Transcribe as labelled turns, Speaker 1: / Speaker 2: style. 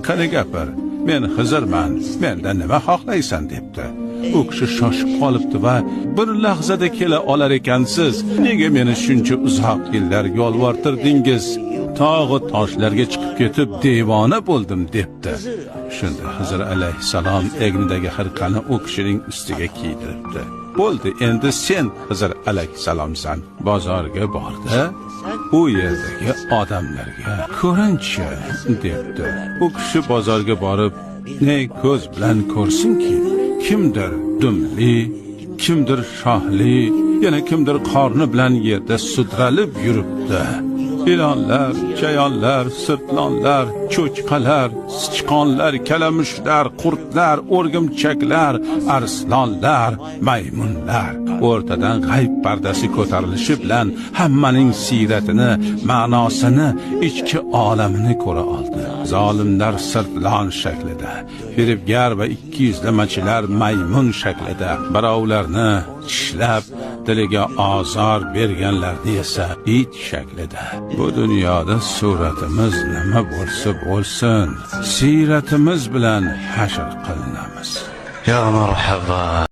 Speaker 1: Qani gapir, men Xizrman, mendan nima xohlaysan debdi. U kishi shoshib qolibdi va bir lahzada kela olar ekansiz, nega meni shuncha uzoq yillar yolvortirdingiz? Tog'i toshlarga chiqib ketib devona bo'ldim debdi. Shunda Xizr alayhissalom egnidagi xirqani u kishining ustiga kiydiribdi. Bo'ldi, endi sen Xizr alayhissalomsan. Bozorga bordi, u yerdagi odamlarga ko'rinchi debdi. U kishi bozorga borib, ne ko'z bilan ko'rsinki, kimdir dumli, kimdir shohli, yana kimdir qorni bilan yerda sudralib yuribdi. İlanlar, chayonlar, sirtlonlar, cho'chqalar, sichqonlar, kalamushlar, qurtlar, o'rgimchaklar, arslonlar, maymunlar o'rtadan g'ayb pardasi ko'tarilishi bilan hammaning siyratini, ma'nosini, ichki olamini ko'ra oldi. Zolimlar sirtlon shaklida, firibgar va ikki yuzlamachilar maymun shaklida, birovlarni tishlab diliga ozor berganlarni esa it shaklida. Bu dunyoda suratimiz nima bo'lsa bo'lsin, siyratimiz bilan hashr qilinamiz.
Speaker 2: Ya marhaba.